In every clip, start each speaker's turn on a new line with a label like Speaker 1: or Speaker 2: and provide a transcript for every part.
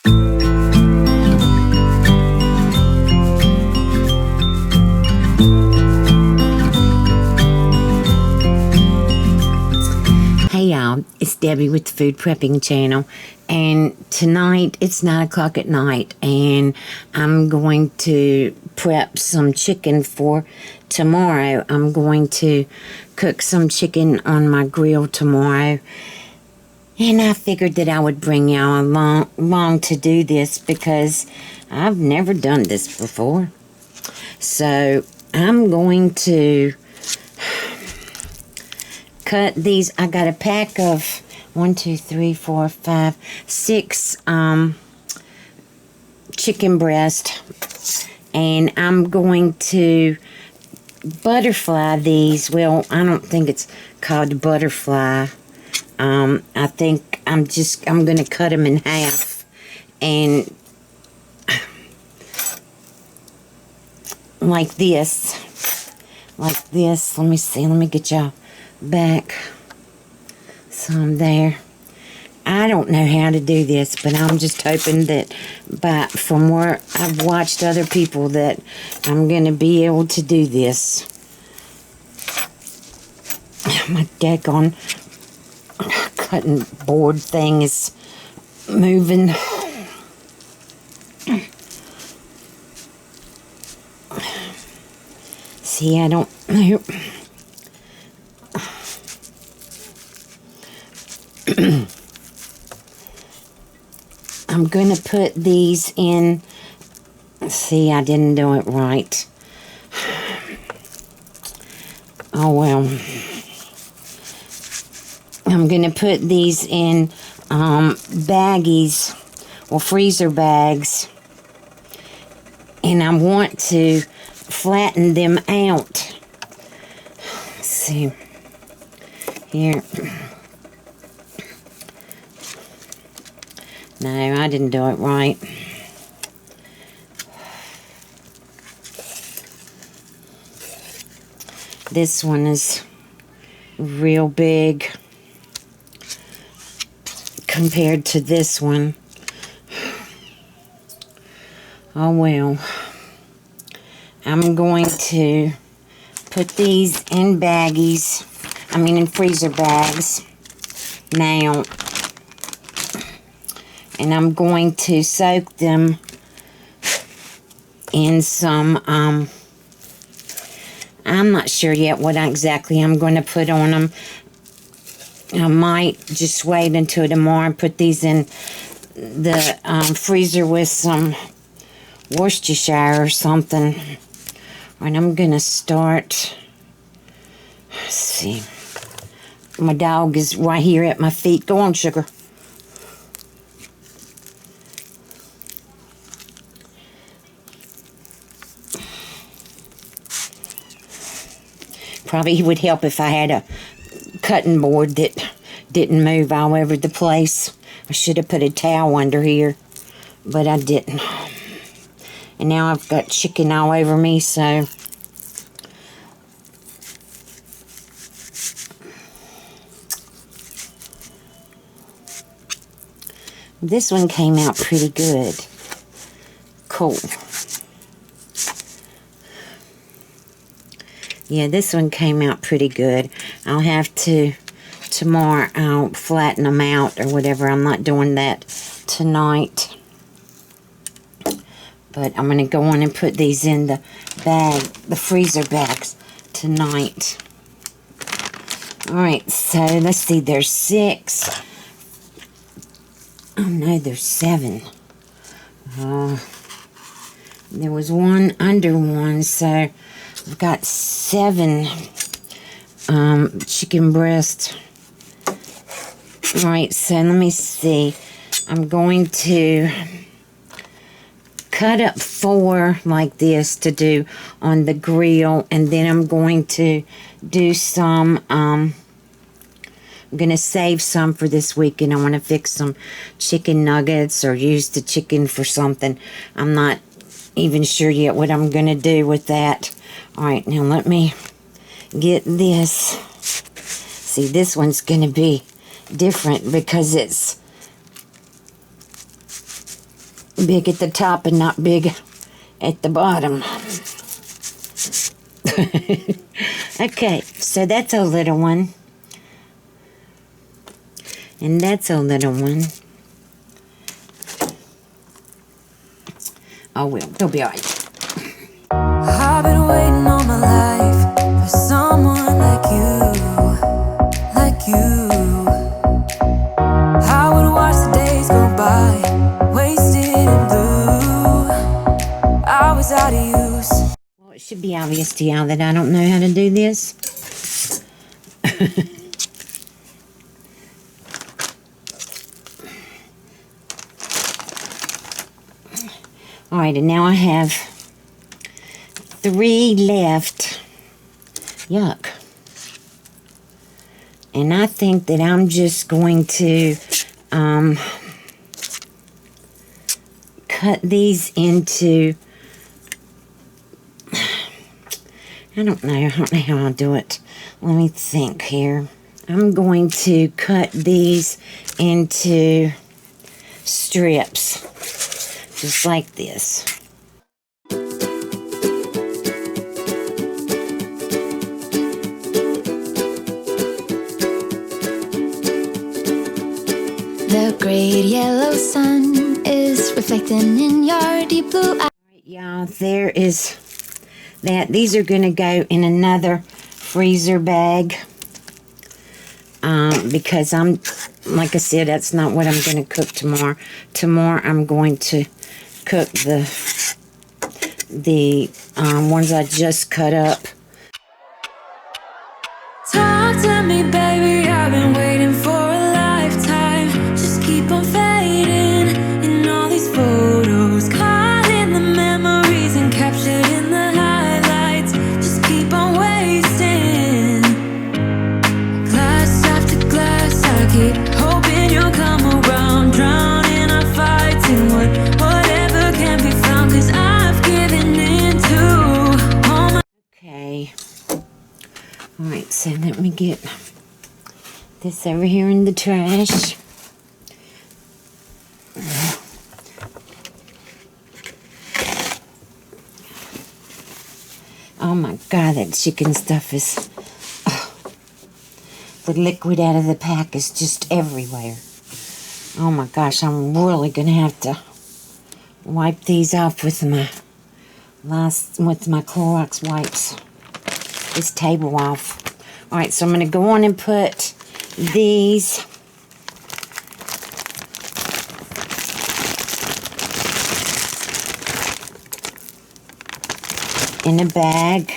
Speaker 1: Hey y'all, it's Debbie with the Food Prepping channel, and tonight it's 9 o'clock at night, and I'm going to prep some chicken for tomorrow. I'm going to cook some chicken on my grill tomorrow, and I figured that I would bring y'all along to do this because I've never done this before. So I'm going to cut these. I got a pack of 6 chicken breast, and I'm going to butterfly these. Well, I don't think it's called butterfly. I think I'm going to cut them in half and like this. Let me see. Let me get y'all back some there. I don't know how to do this, but I'm just hoping that from where I've watched other people that I'm going to be able to do this. My daggone cutting board thing is moving. See, I don't know. I'm going to put these in. See, I didn't do it right. Oh, well. I'm going to put these in baggies or freezer bags. And I want to flatten them out. Let's see. Here. No, I didn't do it right. This one is real big compared to this one. Oh well. I'm going to put these in baggies. In freezer bags now. And I'm going to soak them in some, I'm not sure yet what exactly I'm going to put on them. I might just wait until tomorrow and put these in the freezer with some Worcestershire or something. And I'm going to start, let's see. My dog is right here at my feet. Go on, sugar. Probably would help if I had a cutting board that didn't move all over the place. I should have put a towel under here, but I didn't. And now I've got chicken all over me, so this one came out pretty good. Cool. Yeah, this one came out pretty good. I'll have to, tomorrow, I'll flatten them out or whatever. I'm not doing that tonight. But I'm going to go on and put these in the bag, the freezer bags tonight. Alright, so let's see. There's 6. Oh no, there's 7. There was one under one, so I've got 7 chicken breasts. Alright, so let me see. I'm going to cut up 4 like this to do on the grill, and then I'm going to do some, I'm going to save some for this weekend. I want to fix some chicken nuggets or use the chicken for something. I'm not even sure yet what I'm going to do with that. Alright, now let me get this. See, this one's going to be different because it's big at the top and not big at the bottom. Okay, so that's a little one. And that's a little one. Oh well, they'll be alright.
Speaker 2: I've been waiting all my life for someone like you, like you. I would watch the days go by, wasted and blue. I was out of use.
Speaker 1: Well, it should be obvious to y'all that I don't know how to do this. Alright, and now I have 3 left. Yuck. And I think that I'm just going to cut these into, I don't know how I'll do it. Let me think here. I'm going to cut these into strips, just like this.
Speaker 2: The great yellow sun is reflecting in your deep blue eyes.
Speaker 1: Y'all, there is that. These are going to go in another freezer bag. Because I'm, like I said, that's not what I'm going to cook tomorrow. Tomorrow I'm going to cook the ones I just cut up.
Speaker 2: Talk to me, baby, I've been waiting for a lifetime. Just keep on fading in all these photos, caught in the memories and captured in the highlights. Just keep on wasting glass after glass. I keep hoping you'll come around, drowning our fights in whatever can be found, 'cause I've given in to all my...
Speaker 1: Okay. Alright, so let me get this over here in the trash. Oh my God, that chicken stuff is... the liquid out of the pack is just everywhere. Oh my gosh, I'm really going to have to wipe these off with my Clorox wipes. This table off. Alright, so I'm going to go on and put these in a bag.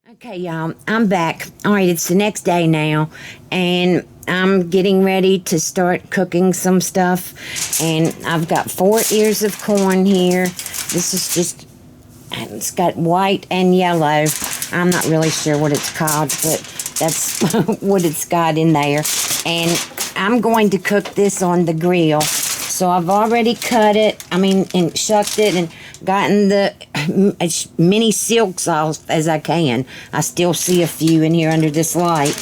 Speaker 1: Okay, y'all, I'm back. Alright, it's the next day now, and I'm getting ready to start cooking some stuff, and I've got 4 ears of corn here. This is just, it's got white and yellow. I'm not really sure what it's called, but that's what it's got in there. And I'm going to cook this on the grill. So I've already cut it, and shucked it, and gotten the as many silks off as I can. I still see a few in here under this light,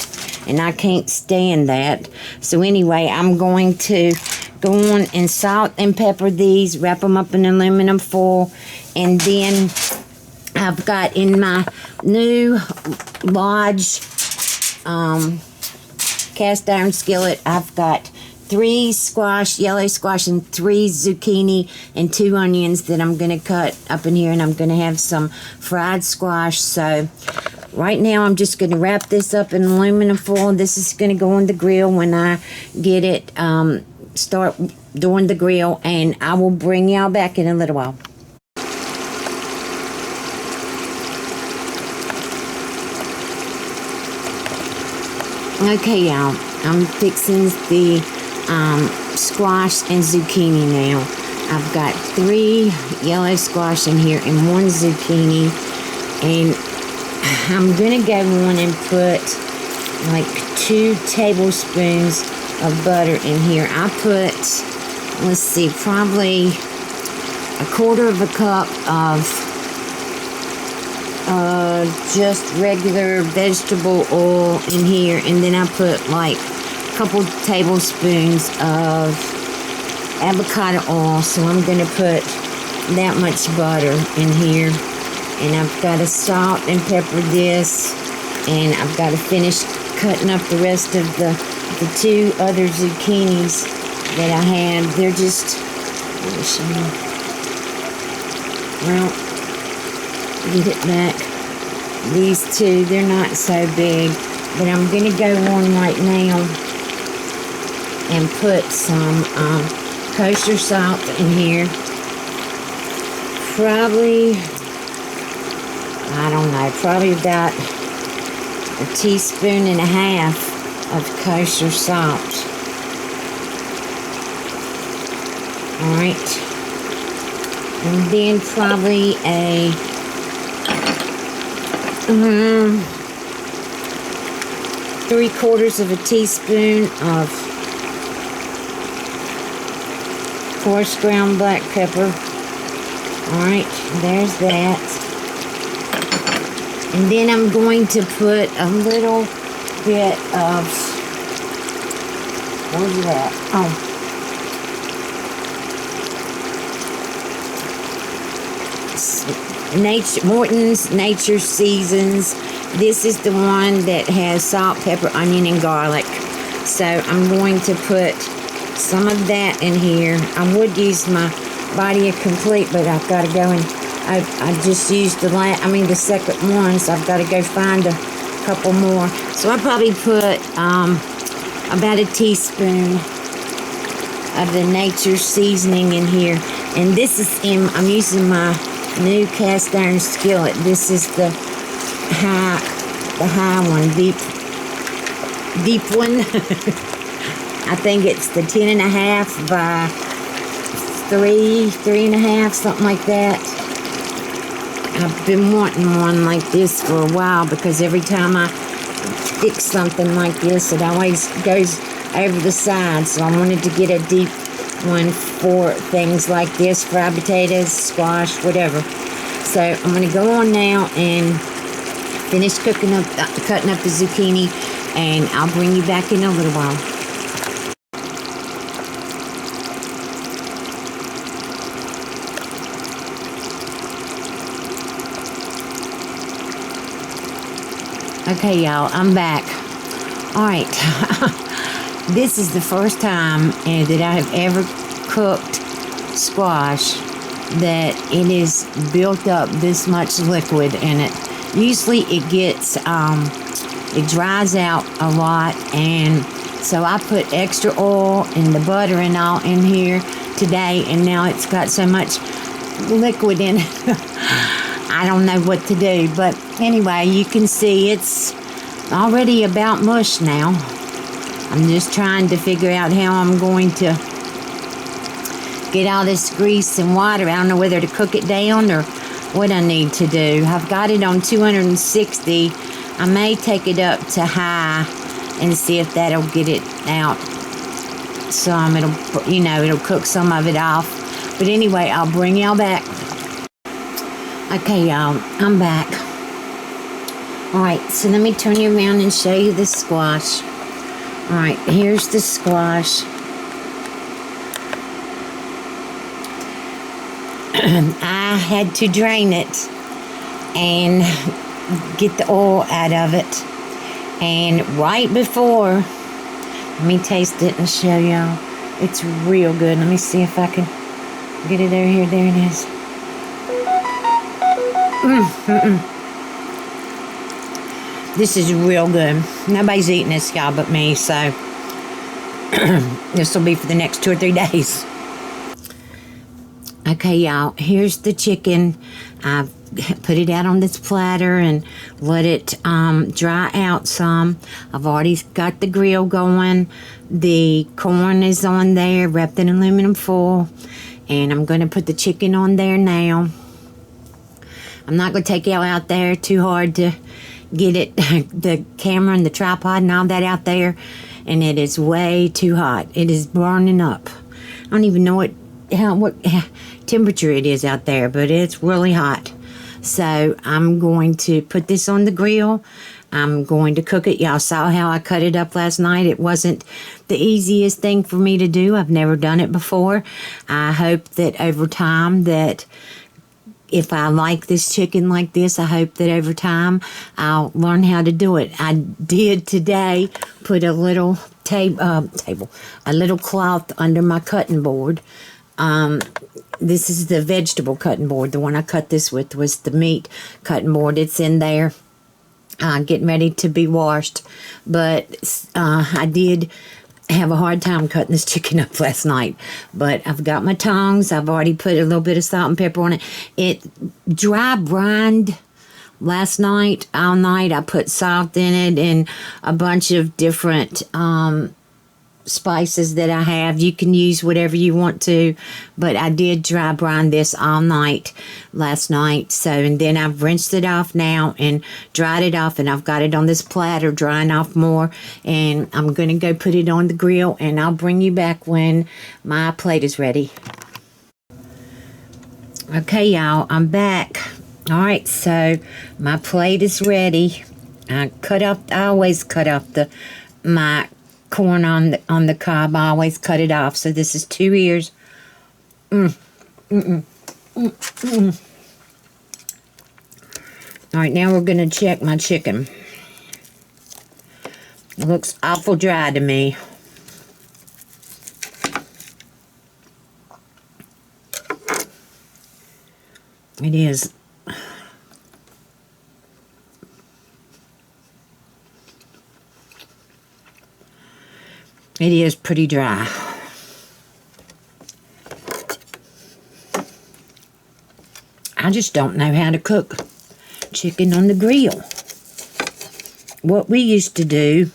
Speaker 1: and I can't stand that. So anyway, I'm going to go on and salt and pepper these, wrap them up in aluminum foil, and then I've got in my new Lodge cast iron skillet, I've got 3 squash, yellow squash, and 3 zucchini, and 2 onions that I'm going to cut up in here, and I'm going to have some fried squash. So right now I'm just going to wrap this up in aluminum foil. This is going to go on the grill when I get it, start doing the grill, and I will bring y'all back in a little while. Okay, y'all, I'm fixing the squash and zucchini now. I've got 3 yellow squash in here and 1 zucchini, and I'm gonna go on and put like 2 tablespoons of butter in here. I put, let's see, probably a quarter of a cup of just regular vegetable oil in here, and then I put like a couple tablespoons of avocado oil. So I'm going to put that much butter in here, and I've got to salt and pepper this, and I've got to finish cutting up the rest of the two other zucchinis that I have. They're just, let me show you. Well, get it back. These two, they're not so big, but I'm going to go on right now and put some kosher salt in here. Probably, I don't know, probably about a teaspoon and a half of kosher salt. Alright. And then probably a 3/4 of a teaspoon of coarse ground black pepper. Alright, there's that. And then I'm going to put a little bit of, where's that? Oh. Morton's Nature Seasons. This is the one that has salt, pepper, onion, and garlic. So I'm going to put some of that in here. I would use my Body Complete, but I've got to go and I just used the second one, so I've got to go find a couple more. So I probably put about a teaspoon of the Nature Seasoning in here. And this is I'm using my new cast iron skillet. This is the high one, deep one. I think it's the 10.5 by 3.5, something like that. I've been wanting one like this for a while, because every time I fix something like this, it always goes over the side. So I wanted to get a deep one for things like this, fried potatoes, squash, whatever. So I'm going to go on now and finish cutting up the zucchini, and I'll bring you back in a little while. Okay, y'all, I'm back. Alright, this is the first time that I have ever cooked squash that it is built up this much liquid in it. Usually it gets, it dries out a lot, and so I put extra oil and the butter and all in here today, and now it's got so much liquid in it. I don't know what to do, but anyway, you can see it's already about mush now. I'm just trying to figure out how I'm going to get all this grease and water. I don't know whether to cook it down or what I need to do. I've got it on 260. I may take it up to high and see if that'll get it out some. It'll cook some of it off. But anyway, I'll bring y'all back. Okay, y'all, I'm back. Alright, so let me turn you around and show you the squash. Alright, here's the squash. I had to drain it and get the oil out of it. And right before, let me taste it and show y'all. It's real good. Let me see if I can get it over here. There it is. This is real good. Nobody's eating this, y'all, but me, so this will be for the next 2 or 3 days. Okay, y'all, here's the chicken. I've put it out on this platter and let it dry out some. I've already got the grill going. The corn is on there, wrapped in aluminum foil, and I'm going to put the chicken on there now. I'm not going to take y'all out there, too hard to get it, the camera and the tripod and all that out there and it is way too hot. It is burning up. I don't even know what temperature it is out there, but it's really hot. So I'm going to put this on the grill. I'm going to cook it. Y'all saw how I cut it up last night. It wasn't the easiest thing for me to do. I've never done it before. I hope that over time that if I like this chicken like this, I hope that over time I'll learn how to do it. I did today put a little a little cloth under my cutting board. This is the vegetable cutting board. The one I cut this with was the meat cutting board. It's in there. Getting ready to be washed, but I did have a hard time cutting this chicken up last night. But I've got my tongs. I've already put a little bit of salt and pepper on it. It dry brined last night, all night. I put salt in it and a bunch of different spices that I have. You can use whatever you want to, but I did dry brine this all night last night. So, and then I've rinsed it off now and dried it off, and I've got it on this platter drying off more, and I'm going to go put it on the grill, and I'll bring you back when my plate is ready. Okay, y'all, I'm back. All right, so my plate is ready. I always cut off my corn on the cob. I always cut it off. So this is 2 ears. All right, now we're going to check my chicken. It looks awful dry to me. It is. It is pretty dry. I just don't know how to cook chicken on the grill. What we used to do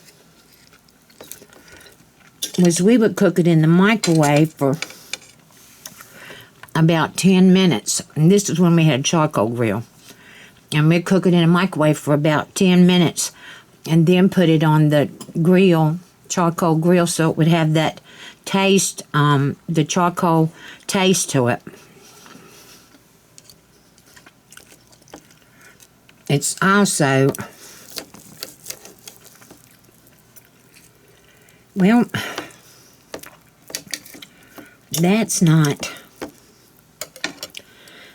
Speaker 1: was we would cook it in the microwave for about 10 minutes. And this is when we had a charcoal grill. And we'd cook it in a microwave for about 10 minutes and then put it on the grill, charcoal grill, so it would have that taste, the charcoal taste to it. It's also, well, that's not,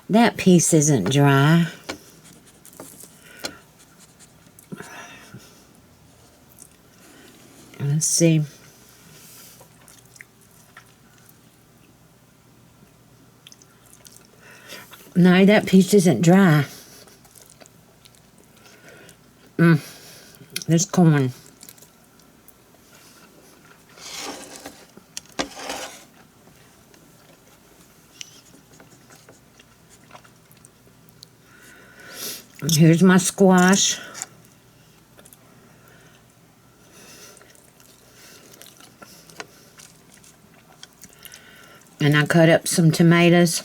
Speaker 1: that piece isn't dry. Let's see. No, that piece isn't dry. There's corn. Here's my squash. And I cut up some tomatoes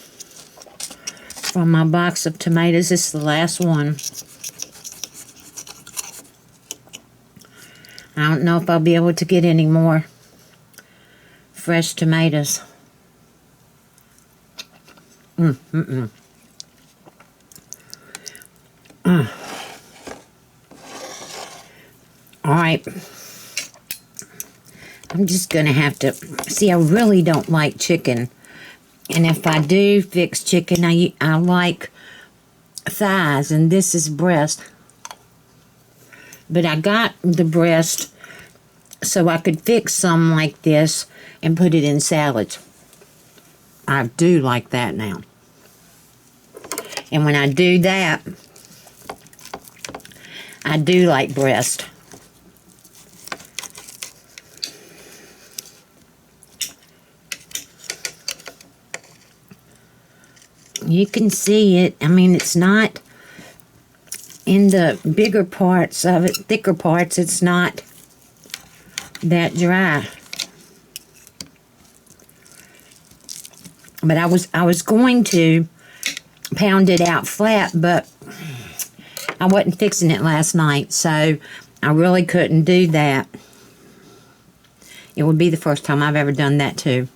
Speaker 1: from my box of tomatoes. This is the last one. I don't know if I'll be able to get any more fresh tomatoes. All right. I'm just going to have to... See, I really don't like chicken. And if I do fix chicken, I like thighs, and this is breast. But I got the breast so I could fix some like this and put it in salads. I do like that now. And when I do that, I do like breast. You can see it. I mean, it's not in the bigger parts of it, thicker parts, it's not that dry. But I was going to pound it out flat, but I wasn't fixing it last night, so I really couldn't do that. It would be the first time I've ever done that too.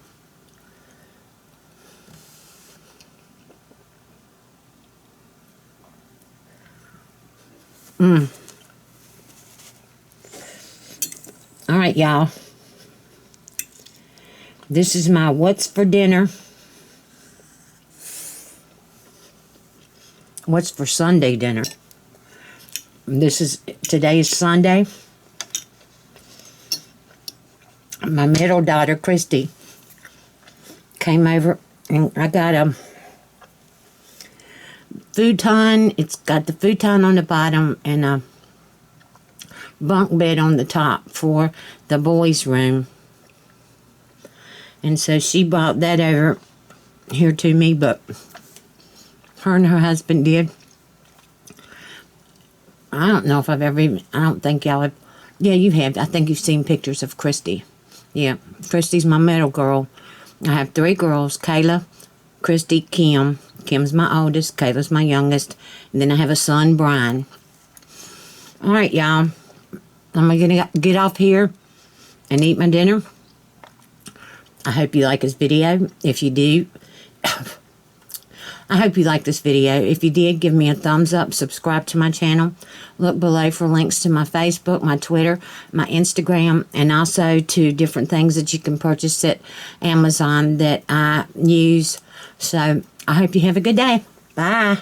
Speaker 1: All right, y'all. This is my what's for dinner. What's for Sunday dinner. Today is Sunday. My middle daughter, Christy, came over and I got a futon. It's got the futon on the bottom and a bunk bed on the top for the boys' room. And so she brought that over here to me, but her and her husband did. I don't know if I've ever even, I don't think y'all have. Yeah, you have. I think you've seen pictures of Christy. Yeah, Christy's my middle girl. I have 3 girls, Kayla, Christy, Kim. Kim's my oldest, Kayla's my youngest. And then I have a son, Brian. All right, y'all. I'm going to get off here and eat my dinner. I hope you like this video. If you do, I hope you like this video. If you did, give me a thumbs up. Subscribe to my channel. Look below for links to my Facebook, my Twitter, my Instagram, and also to different things that you can purchase at Amazon that I use. So I hope you have a good day. Bye.